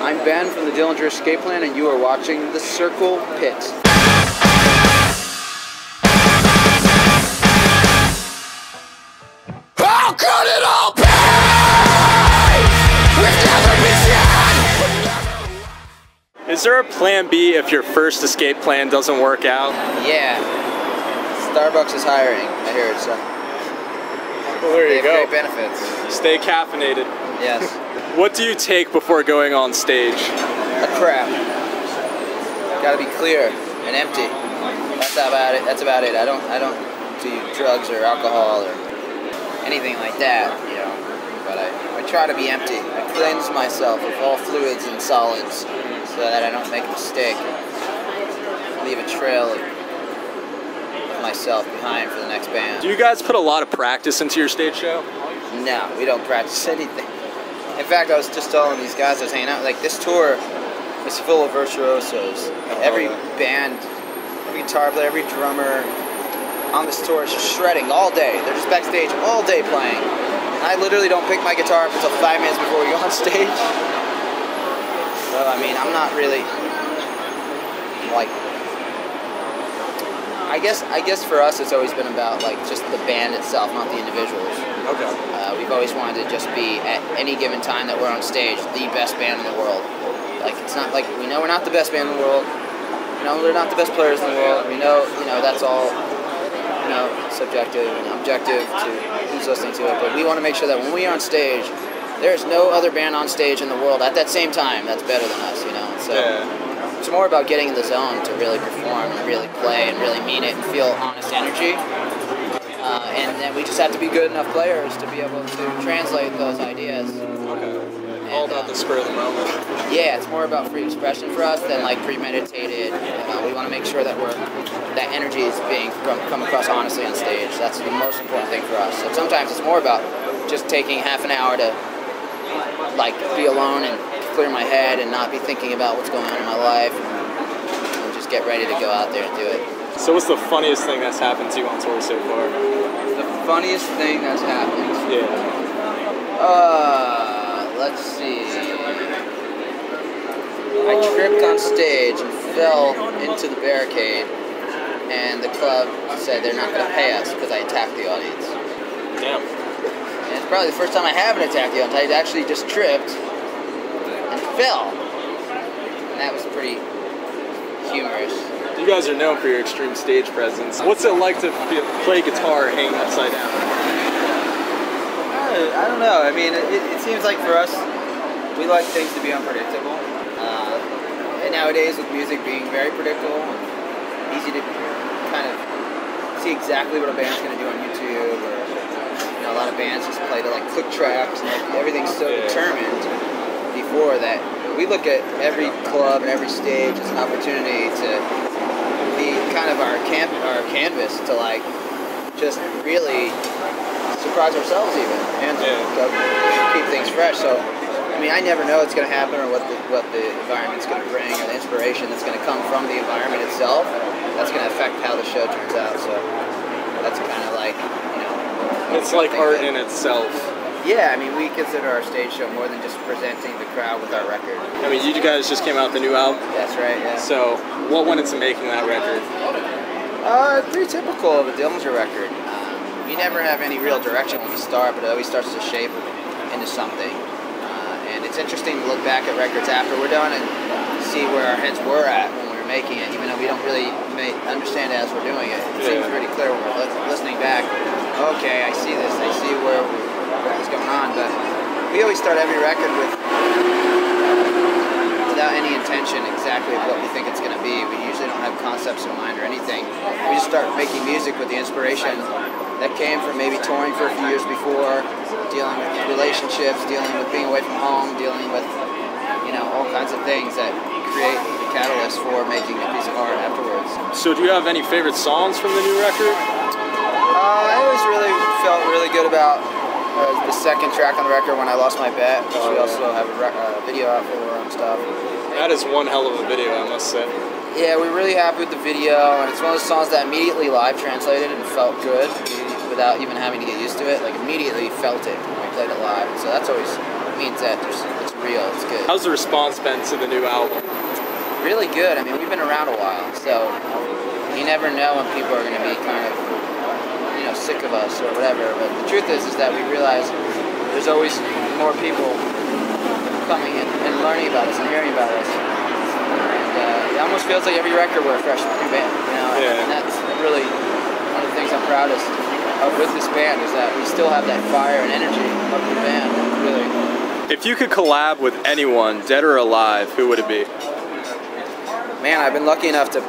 I'm Ben from the Dillinger Escape Plan, and you are watching The Circle Pit. How could it all be? We've never been seen. Is there a plan B if your first escape plan doesn't work out? Yeah. Starbucks is hiring, I hear it, so. Well, there They you have go. great benefits. Stay caffeinated. Yes. What do you take before going on stage? A crap. Gotta be clear and empty. That's about it. That's about it. I don't do drugs or alcohol or anything like that, you know. But I try to be empty. I cleanse myself of all fluids and solids so that I don't make a mistake. Leave a trail of myself behind for the next band. Do you guys put a lot of practice into your stage show? No, we don't practice anything. In fact, I was just telling these guys I was hanging out, like, this tour is full of virtuosos. Every band, every guitar player, every drummer on this tour is just shredding all day. They're just backstage all day playing. And I literally don't pick my guitar up until 5 minutes before we go on stage. So, I mean, I'm not really, like, I guess for us it's always been about, like, just the band itself, not the individuals. Okay. We've always wanted to just be, at any given time that we're on stage, the best band in the world. Like, it's not like, we know we're not the best band in the world. You know, we're not the best players in the world. We know, you know, that's all, you know, subjective and objective to who's listening to it. But we want to make sure that when we are on stage, there's no other band on stage in the world at that same time that's better than us, you know. So it's more about getting in the zone to really perform and really play and really mean it and feel honest energy. And then we just have to be good enough players to be able to translate those ideas. Okay. All about the spur of the moment. Yeah, it's more about free expression for us than like premeditated. We want to make sure that that energy is being come across honestly on stage. That's the most important thing for us. So sometimes it's more about just taking half an hour to like be alone and clear my head and not be thinking about what's going on in my life and just get ready to go out there and do it. So what's the funniest thing that's happened to you on tour so far? The funniest thing that's happened? Yeah. Let's see. I tripped on stage and fell into the barricade, and the club said they're not going to pay us because I attacked the audience. Damn. And it's probably the first time I haven't attacked the audience. I actually just tripped and fell. And that was pretty humorous. You guys are known for your extreme stage presence. What's it like to play guitar hanging upside down? I don't know. I mean, it seems like for us, we like things to be unpredictable. And nowadays, with music being very predictable, easy to kind of see exactly what a band's going to do on YouTube. Or, you know, a lot of bands just play to like click tracks, and like, everything's so determined before that. We look at every club and every stage as an opportunity to be kind of our canvas to like just really surprise ourselves even and keep things fresh. So I mean, I never know what's going to happen or what the environment's going to bring or the inspiration that's going to come from the environment itself. That's going to affect how the show turns out. So that's kind of like, you know, it's like art in itself. Yeah, I mean, we consider our stage show more than just presenting the crowd with our record. I mean, you guys just came out with the new album. That's right, yeah. So, what went into making that record? Pretty typical of a Dillinger record. We never have any real direction when we start, but it always starts to shape into something. And it's interesting to look back at records after we're done and see where our heads were at when we were making it, even though we don't really understand it as we're doing it. It seems pretty clear when we're listening back. Okay, I see this. I see where was going on, but we always start every record without any intention exactly of what we think it's going to be. We usually don't have concepts in mind or anything. We just start making music with the inspiration that came from maybe touring for a few years before, dealing with relationships, dealing with being away from home, dealing with, you know, all kinds of things that create the catalyst for making a piece of art afterwards. So do you have any favorite songs from the new record? I always really felt really good about the second track on the record, When I Lost My Bet, which we also have a video out for and stuff. That is one hell of a video, I must say. Yeah, we're really happy with the video, and it's one of those songs that immediately live translated and felt good without even having to get used to it. Like, immediately felt it when we played it live, and so that's always means that it's real. It's good. How's the response been to the new album? Really good. I mean, we've been around a while, so you never know when people are going to be kind of, you know, sick of us or whatever. But the truth is that we realize there's always more people coming in and learning about us and hearing about us. And it almost feels like every record we're a fresh new band, you know. Yeah. And that's really one of the things I'm proudest of with this band is that we still have that fire and energy of the band. Really. If you could collab with anyone, dead or alive, who would it be? Man, I've been lucky enough to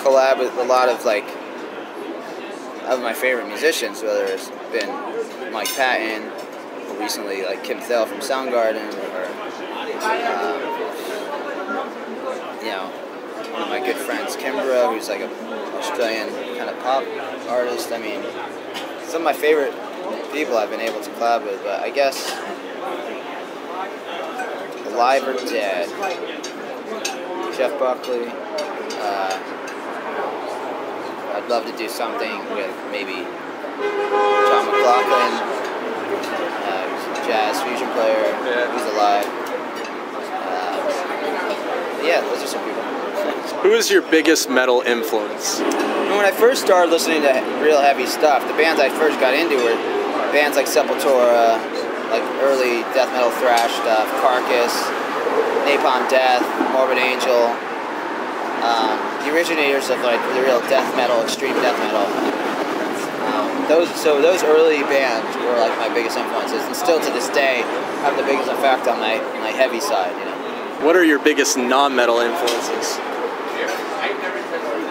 collab with a lot of of my favorite musicians, whether it's been Mike Patton, or recently like Kim Thel from Soundgarden, or you know, one of my good friends Kimbra, who's like an Australian kind of pop artist. I mean, some of my favorite people I've been able to collab with, but I guess alive or dead, Jeff Buckley. I'd love to do something with maybe John McLaughlin, who's a jazz fusion player, who's alive. Yeah, those are some people. Who is your biggest metal influence? When I first started listening to real heavy stuff, the bands I first got into were bands like Sepultura, like early death metal thrash stuff, Carcass, Napalm Death, Morbid Angel. The originators of like the real death metal, extreme death metal. Those early bands were like my biggest influences, and still to this day have the biggest effect on my heavy side. You know. What are your biggest non-metal influences?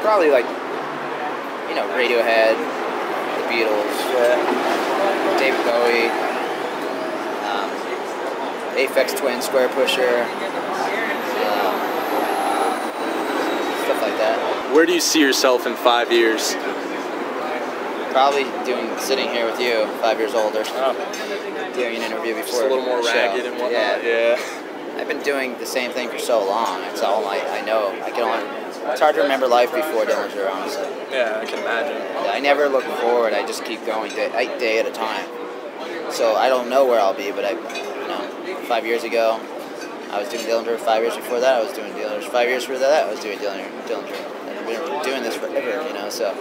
Probably like, you know, Radiohead, the Beatles, David Bowie, Aphex Twin, Square Pusher. Stuff like that. Where do you see yourself in 5 years? Probably sitting here with you, 5 years older. Doing an interview before. Just a little more ragged and whatnot. Yeah. I've been doing the same thing for so long. It's all I know. It's hard to remember life before Dillinger, honestly. Yeah, I can imagine. I never look forward. I just keep going day at a time. So I don't know where I'll be, but 5 years ago, I was doing Dillinger. 5 years before that, I was doing Dillinger. 5 years before that, I was doing Dillinger. And I've been doing this forever, you know, so.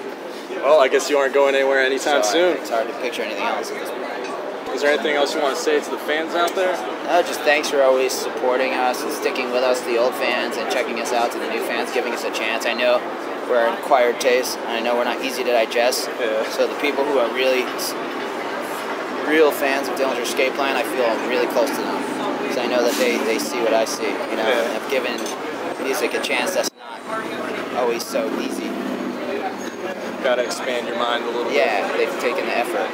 Well, I guess you aren't going anywhere anytime soon. It's hard to picture anything else at this point. Is there anything else you want to say to the fans out there? No, just thanks for always supporting us and sticking with us, the old fans, and checking us out to the new fans, giving us a chance. I know we're an acquired taste, and I know we're not easy to digest. Yeah. So the people who are really real fans of Dillinger Escape Plan, I feel really close to them. Because I know that they see what I see, you know, and have given music a chance that's not always so easy. Gotta expand your mind a little bit. Yeah, they've taken the effort.